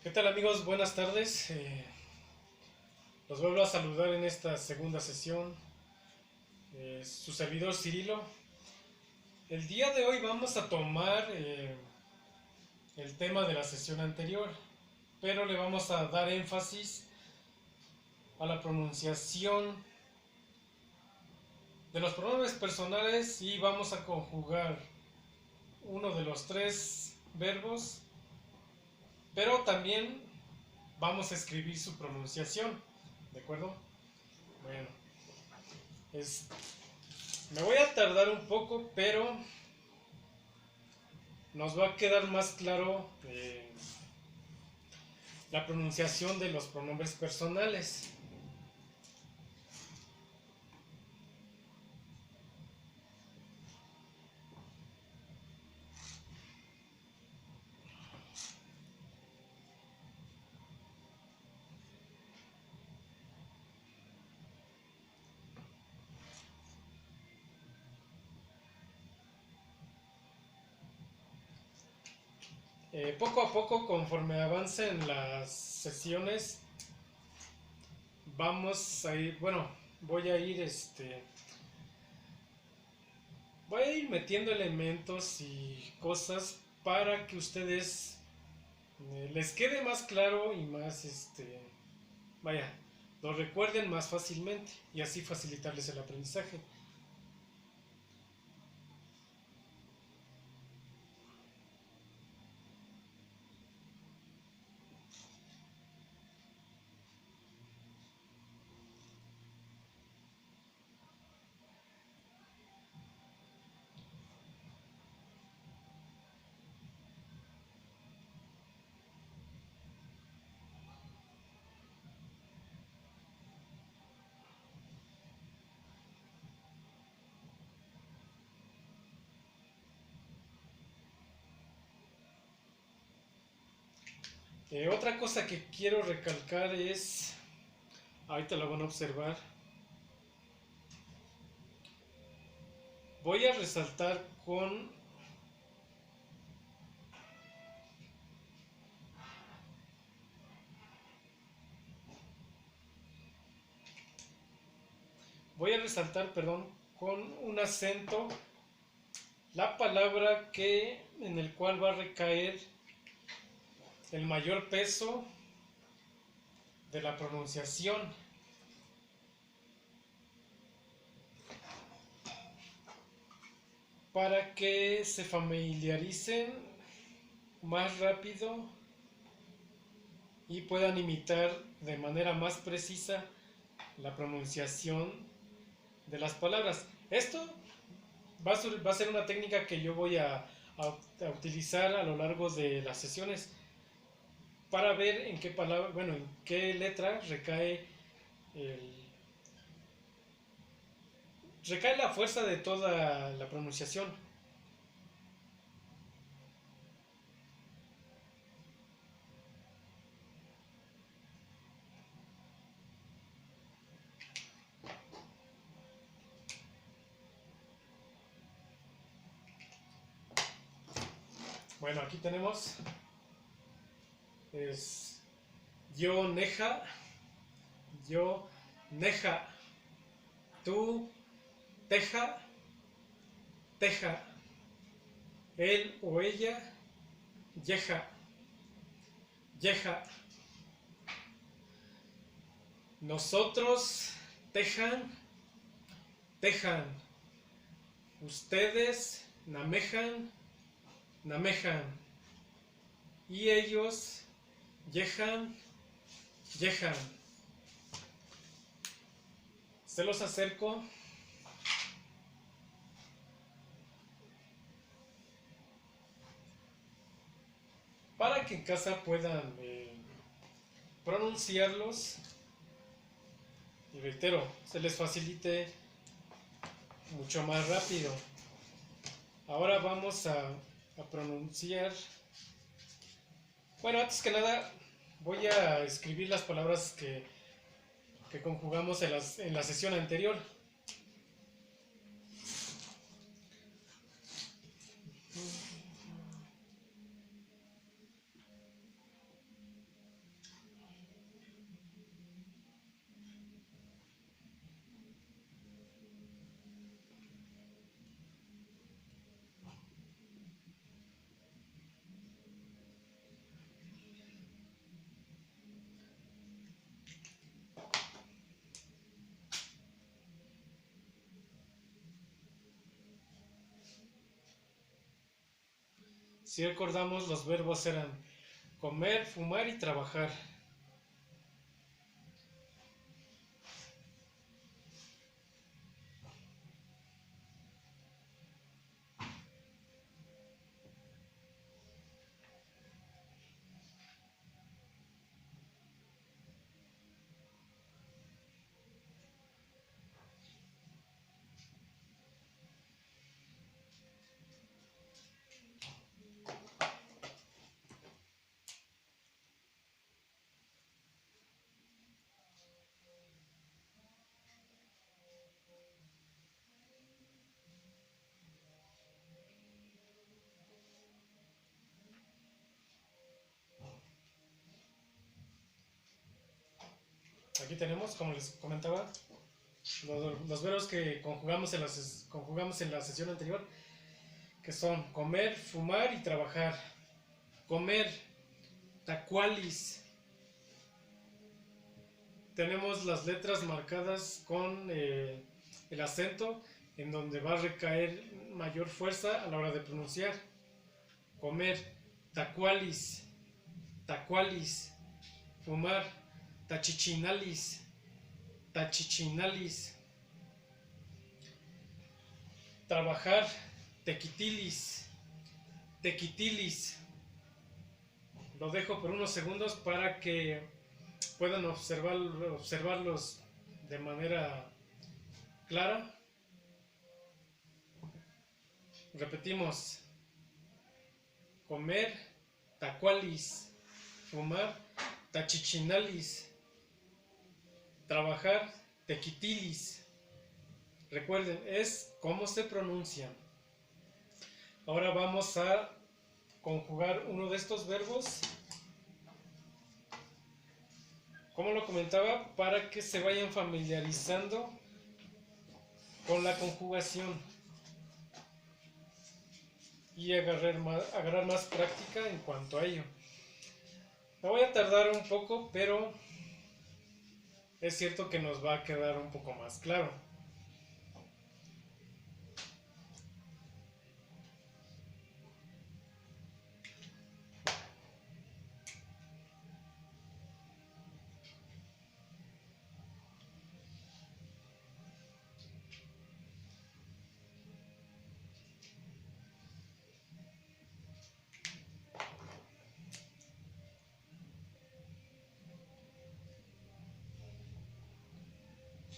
¿Qué tal amigos? Buenas tardes. Los vuelvo a saludar en esta segunda sesión. Su servidor Cirilo. El día de hoy vamos a tomar el tema de la sesión anterior, pero le vamos a dar énfasis a la pronunciación de los pronombres personales y vamos a conjugar uno de los tres verbos, pero también vamos a escribir su pronunciación. ¿De acuerdo? Bueno, es, me voy a tardar un poco, pero nos va a quedar más claro la pronunciación de los pronombres personales. Poco a poco, conforme avancen las sesiones, vamos a ir, bueno, voy a ir, voy a ir metiendo elementos y cosas para que ustedes les quede más claro y más, vaya, lo recuerden más fácilmente y así facilitarles el aprendizaje. Otra cosa que quiero recalcar es, ahorita lo van a observar, voy a resaltar con voy a resaltar, perdón, con un acento la palabra que en el cual va a recaer el mayor peso de la pronunciación para que se familiaricen más rápido y puedan imitar de manera más precisa la pronunciación de las palabras. Esto va a ser una técnica que yo voy a utilizar a lo largo de las sesiones para ver en qué palabra, bueno, en qué letra el, recae la fuerza de toda la pronunciación. Bueno, aquí tenemos es yo neja, yo neja, tú teja, teja, él o ella yeja, yeja, nosotros tejan, tejan, ustedes namejan, namejan y ellos yejan, yejan. Se los acerco para que en casa puedan pronunciarlos y reitero, se les facilite mucho más rápido. Ahora vamos a pronunciar. Bueno, antes que nada voy a escribir las palabras que conjugamos en la sesión anterior. Si recordamos, los verbos eran comer, fumar y trabajar. Aquí tenemos, como les comentaba, los verbos que conjugamos en la sesión anterior, que son comer, fumar y trabajar. Comer, tacualis. Tenemos las letras marcadas con el acento en donde va a recaer mayor fuerza a la hora de pronunciar. Comer, tacualis, tacualis. Fumar, tachichinalis, tachichinalis. Trabajar, tequitilis, tequitilis. Lo dejo por unos segundos para que puedan observarlos de manera clara. Repetimos: comer, tacualis. Fumar, tachichinalis. Trabajar, tequitilis. Recuerden, es cómo se pronuncian. Ahora vamos a conjugar uno de estos verbos, como lo comentaba, para que se vayan familiarizando con la conjugación y agarrar más práctica en cuanto a ello. Me voy a tardar un poco, pero es cierto que nos va a quedar un poco más claro.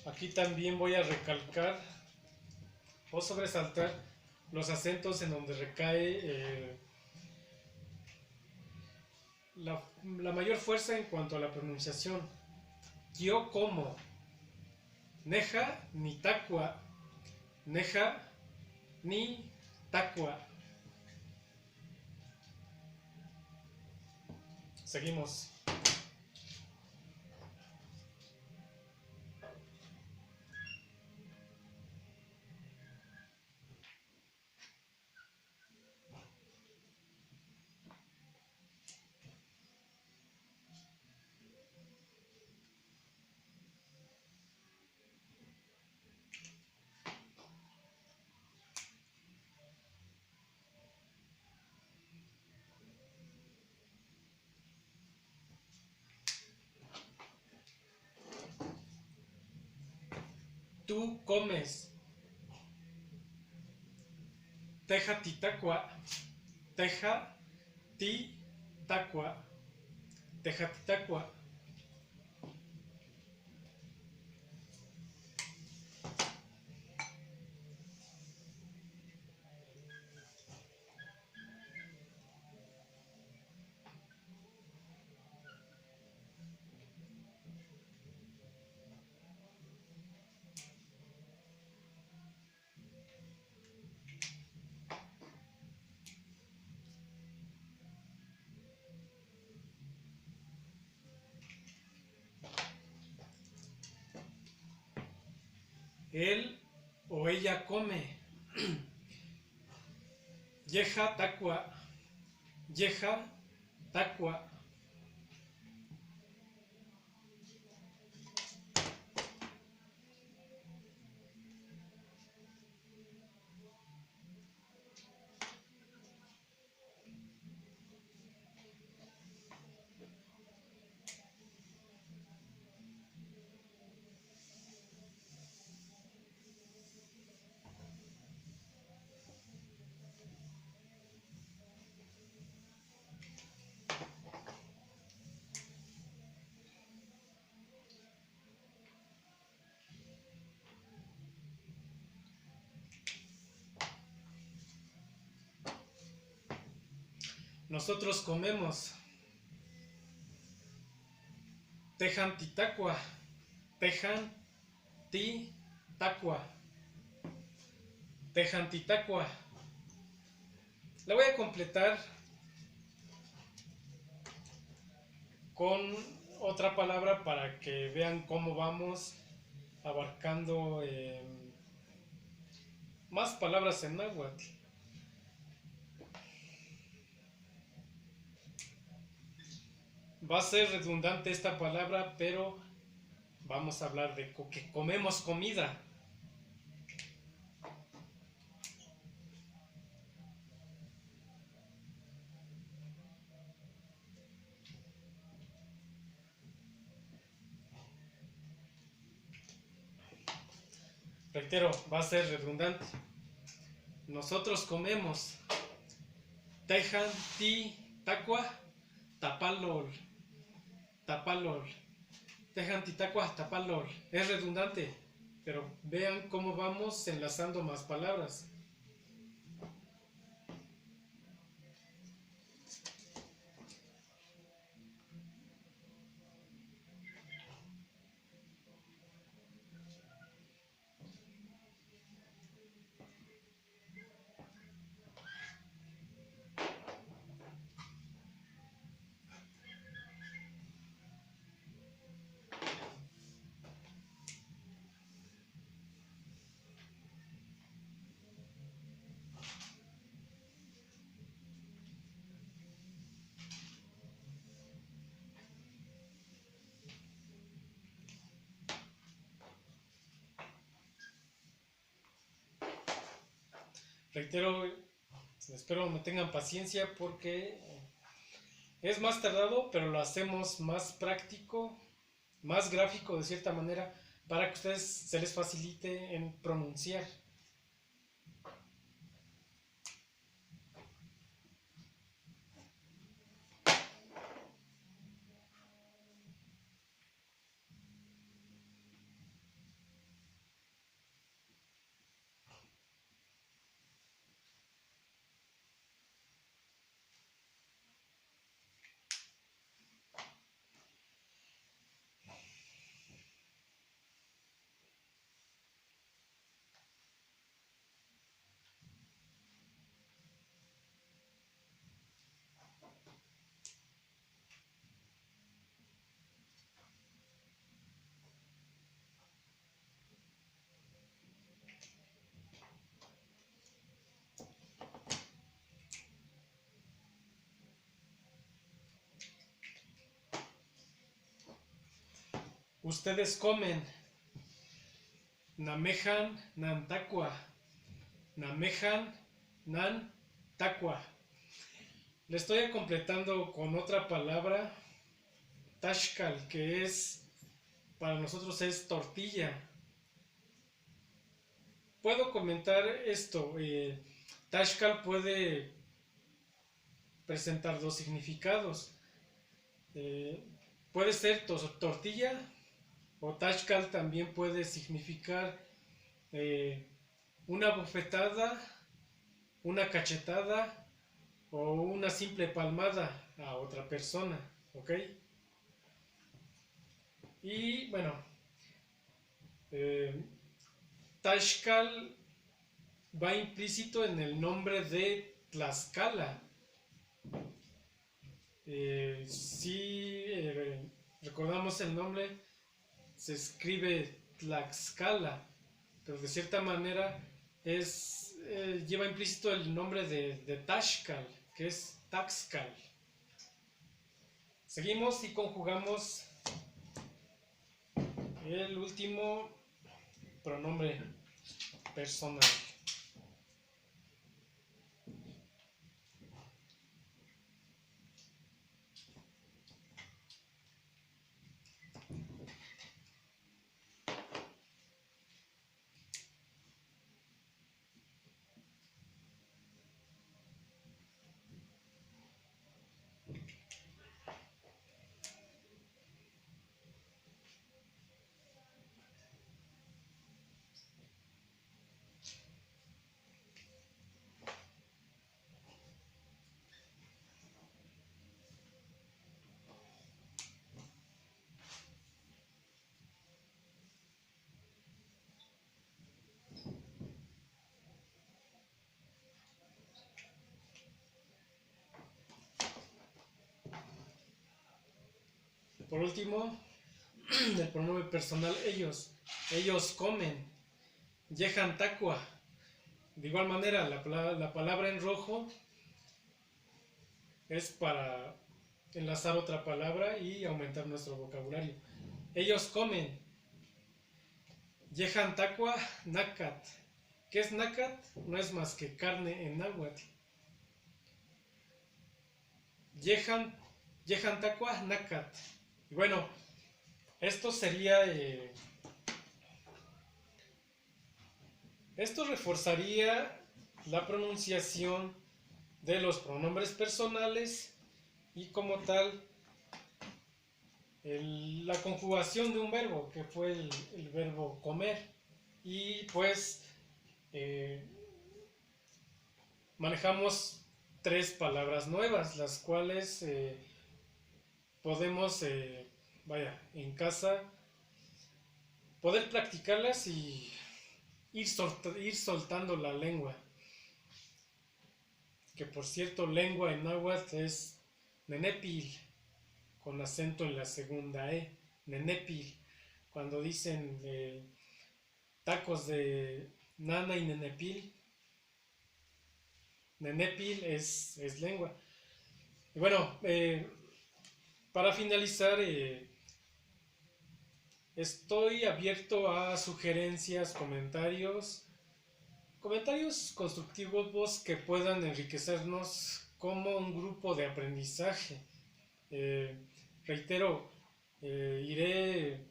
Aquí también voy a recalcar o sobresaltar los acentos en donde recae la mayor fuerza en cuanto a la pronunciación. Yo como, neja ni tacua, neja ni tacua. Seguimos. Tú comes, teja titacua, teja titacua, teja titacua. Él o ella come. Yeja tacua, yeja tacua. Nosotros comemos. Tejan titacua. Tejan titacua. Tejan titacua. La voy a completar con otra palabra para que vean cómo vamos abarcando más palabras en náhuatl. Va a ser redundante esta palabra, pero vamos a hablar de que comemos comida. Reitero, va a ser redundante. Nosotros comemos. Tejan ti tacua tapalol. Tapalol. Tejan ti tacua tapalol. Es redundante, pero vean cómo vamos enlazando más palabras. Reitero, espero me tengan paciencia porque es más tardado, pero lo hacemos más práctico, más gráfico de cierta manera, para que a ustedes se les facilite en pronunciar. Ustedes comen. Namejan nantakua. Namejan nantakua. Le estoy completando con otra palabra, tashkal, que es, para nosotros es tortilla. Puedo comentar esto. Tashkal puede presentar dos significados. Puede ser tortilla, o tashkal también puede significar una bofetada, una cachetada o una simple palmada a otra persona, ¿ok? Y bueno, Tashkal va implícito en el nombre de Tlaxcala. Si recordamos el nombre, se escribe Tlaxcala, pero de cierta manera lleva implícito el nombre de Tashkal, que es Taxcal. Seguimos y conjugamos el último pronombre personal. por último, el pronombre personal ellos. Ellos comen. Yehan takua. De igual manera, la palabra en rojo es para enlazar otra palabra y aumentar nuestro vocabulario. Ellos comen. Yehan takua nakat. ¿Qué es nakat? No es más que carne en náhuatl. Yehan takua nakat. Y bueno, esto sería... esto reforzaría la pronunciación de los pronombres personales y como tal la conjugación de un verbo, que fue el verbo comer. Y pues manejamos 3 palabras nuevas, las cuales podemos, en casa, poder practicarlas y ir soltando la lengua. Que por cierto, lengua en náhuatl es nenepil, con acento en la segunda E, nenepil. Cuando dicen tacos de nana y nenepil, nenepil es lengua. Y bueno, para finalizar, estoy abierto a sugerencias, comentarios constructivos que puedan enriquecernos como un grupo de aprendizaje. Reitero, iré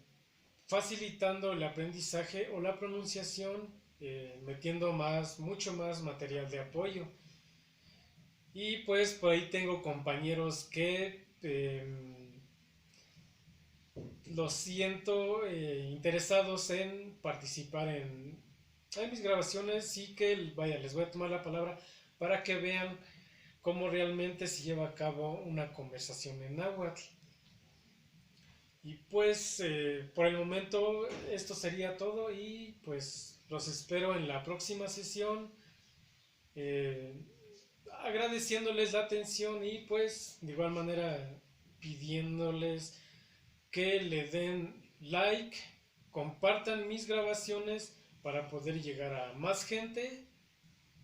facilitando el aprendizaje o la pronunciación, metiendo mucho más material de apoyo. Y pues por ahí tengo compañeros que los siento interesados en participar en mis grabaciones y que les voy a tomar la palabra para que vean cómo realmente se lleva a cabo una conversación en náhuatl. Y pues por el momento esto sería todo y pues los espero en la próxima sesión, agradeciéndoles la atención y pues de igual manera pidiéndoles que le den like, compartan mis grabaciones para poder llegar a más gente,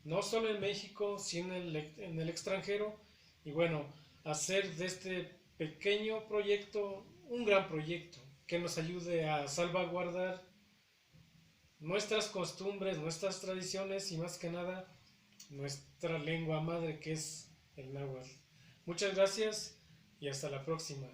no solo en México, sino en el extranjero, y bueno, hacer de este pequeño proyecto un gran proyecto que nos ayude a salvaguardar nuestras costumbres, nuestras tradiciones y más que nada nuestra lengua madre, que es el náhuatl. Muchas gracias y hasta la próxima.